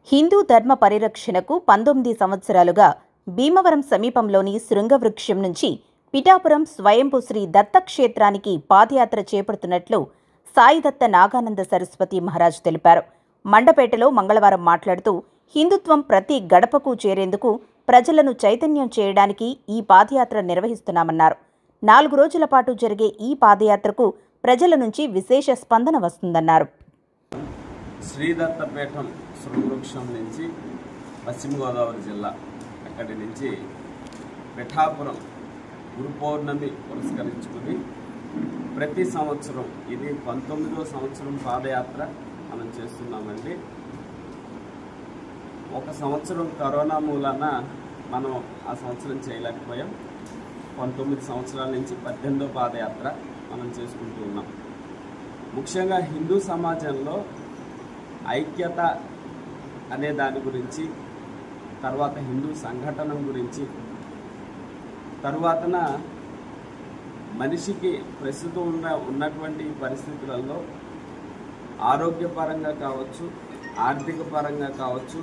హిందూ ధర్మ పరిరక్షణకు 19 సంవత్సరాలుగా భీమవరం సమీపంలోని శృంగవృక్షం నుంచి పిఠాపురం స్వయంభూ శ్రీ దత్తక్షేత్రానికి పాదయాత్ర చేపడుతున్నట్లు సాయిదత్త నాగానంద సరస్వతి మహారాజ్ తెలిపారు. మండపేటలో మంగళవారం మాట్లాడుతూ హిందుత్వం ప్రతి గడపకు చేరేందుకు ప్రజలను చైతన్యం చేయడానికి ఈ పాదయాత్ర నిర్వహిస్తున్నామన్నారు. 4 రోజుల పాటు జరిగే ఈ పాదయాత్రకు ప్రజల నుంచి విశేష స్పందన వస్తుందన్నారు. శ్రీదత్తపీఠం శృంగవృక్షం నుంచి పశ్చిమ గోదావరి జిల్లా అక్కడి నుంచి పిఠాపురం గురు పౌర్ణమి పురస్కరించుకుని ప్రతి సంవత్సరం ఇది 19వ సంవత్సరం పాదయాత్ర మనం చేస్తున్నామండి. ఒక సంవత్సరం కరోనా మూలాన మనం ఆ సంవత్సరం చేయలేకపోయాం. 19 సంవత్సరాల నుంచి 18వ పాదయాత్ర మనం చేసుకుంటూ ఉన్నాం. ముఖ్యంగా హిందూ సమాజంలో ఐక్యత అనే దాని గురించి, తర్వాత హిందూ సంఘటన గురించి, తరువాతన మనిషికి ప్రస్తుతం ఉన్నటువంటి పరిస్థితులలో ఆరోగ్యపరంగా కావచ్చు, ఆర్థిక పరంగా కావచ్చు,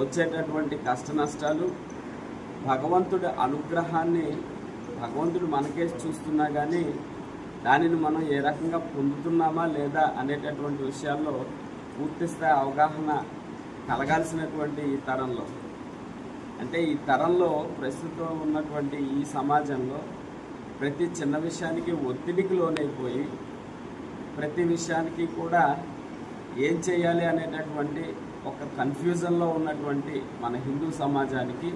వచ్చేటటువంటి కష్ట నష్టాలు, భగవంతుడి అనుగ్రహాన్ని భగవంతుడు మనకే చూస్తున్నా కానీ దానిని మనం ఏ రకంగా పొందుతున్నామా లేదా అనేటటువంటి విషయాల్లో పూర్తిస్థాయి అవగాహన కలగాల్సినటువంటి ఈ తరంలో, అంటే ఈ తరంలో ప్రస్తుతం ఉన్నటువంటి ఈ సమాజంలో ప్రతి చిన్న విషయానికి ఒత్తిడికి లోనైపోయి ప్రతి విషయానికి కూడా ఏం చేయాలి అనేటటువంటి ఒక కన్ఫ్యూజన్లో ఉన్నటువంటి మన హిందూ సమాజానికి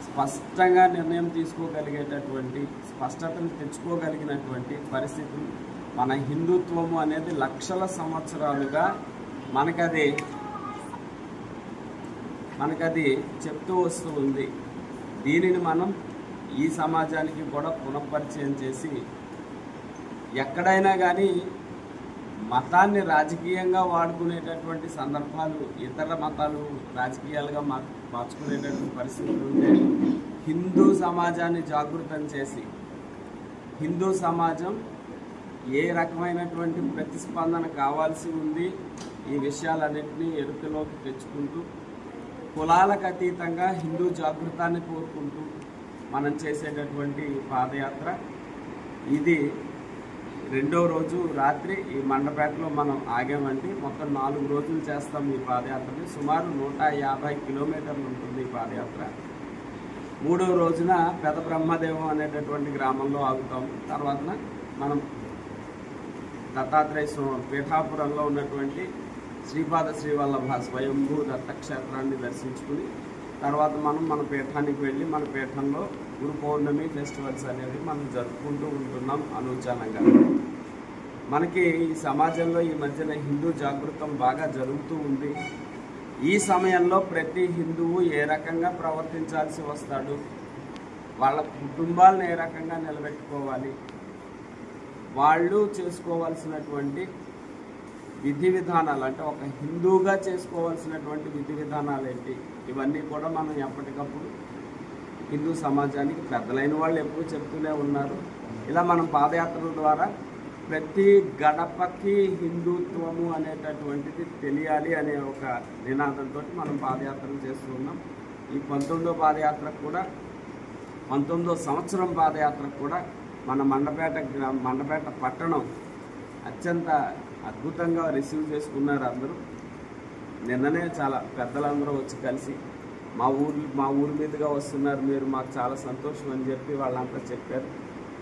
స్పష్టంగా నిర్ణయం తీసుకోగలిగేటటువంటి, స్పష్టతను తెచ్చుకోగలిగినటువంటి పరిస్థితులు మన హిందుత్వము అనేది లక్షల సంవత్సరాలుగా మనకది చెప్తూ వస్తూ ఉంది. దీనిని మనం ఈ సమాజానికి కూడా పునఃపరిచయం చేసి ఎక్కడైనా కానీ మతాన్ని రాజకీయంగా వాడుకునేటటువంటి సందర్భాలు, ఇతర మతాలు రాజకీయాలుగా మార్చుకునేటటువంటి పరిస్థితులు ఉంటే హిందూ సమాజాన్ని జాగృతం చేసి హిందూ సమాజం ఏ రకమైనటువంటి ప్రతిస్పందన కావాల్సి ఉంది, ఈ విషయాలన్నింటినీ ఎరుకలోకి తెచ్చుకుంటూ కులాలకు అతీతంగా హిందూ జాగృతాన్ని కోరుకుంటూ మనం చేసేటటువంటి పాదయాత్ర ఇది. 2వ రోజు రాత్రి ఈ మండపేటలో మనం ఆగామండి. మొత్తం 4 రోజులు చేస్తాం ఈ పాదయాత్రని. సుమారు 150 కిలోమీటర్లు ఉంటుంది ఈ పాదయాత్ర. 3వ రోజున పెద బ్రహ్మదేవం అనేటటువంటి గ్రామంలో ఆగుతాము. తర్వాత మనం దత్తాత్రేయ పీఠాపురంలో ఉన్నటువంటి శ్రీపాద శ్రీవల్లభ స్వయంభూ దత్తక్షేత్రాన్ని దర్శించుకుని తర్వాత మన పీఠానికి వెళ్ళి మన పీఠంలో గురు పౌర్ణమి ఫెస్టివల్స్ అనేది మనం జరుపుకుంటూ ఉంటున్నాం అనూచానంగా. మనకి ఈ సమాజంలో ఈ మధ్యన హిందూ జాగృతం బాగా జరుగుతూ ఉంది. ఈ సమయంలో ప్రతి హిందువు ఏ రకంగా ప్రవర్తించాల్సి వస్తాడు, వాళ్ళ కుటుంబాలను ఏ రకంగా నిలబెట్టుకోవాలి, వాళ్ళు చేసుకోవాల్సినటువంటి విధి విధానాలు, అంటే ఒక హిందూగా చేసుకోవాల్సినటువంటి విధి విధానాలు ఏంటి, ఇవన్నీ కూడా మనం ఎప్పటికప్పుడు హిందూ సమాజానికి పెద్దలైన వాళ్ళు ఎప్పుడు చెప్తూనే ఉన్నారు. ఇలా మనం పాదయాత్రల ద్వారా ప్రతి గడపకి హిందుత్వము అనేటటువంటిది తెలియాలి అనే ఒక నినాదంతో మనం పాదయాత్రలు చేస్తూ ఉన్నాం. ఈ 19వ పాదయాత్రకు కూడా 19వ సంవత్సరం పాదయాత్రకు కూడా మన మండపేట పట్టణం అత్యంత అద్భుతంగా రిసీవ్ చేసుకున్నారు అందరూ. నిన్ననే చాలా పెద్దలందరూ వచ్చి కలిసి మా ఊరు మీదుగా వస్తున్నారు మీరు, మాకు చాలా సంతోషం అని చెప్పి వాళ్ళంతా చెప్పారు.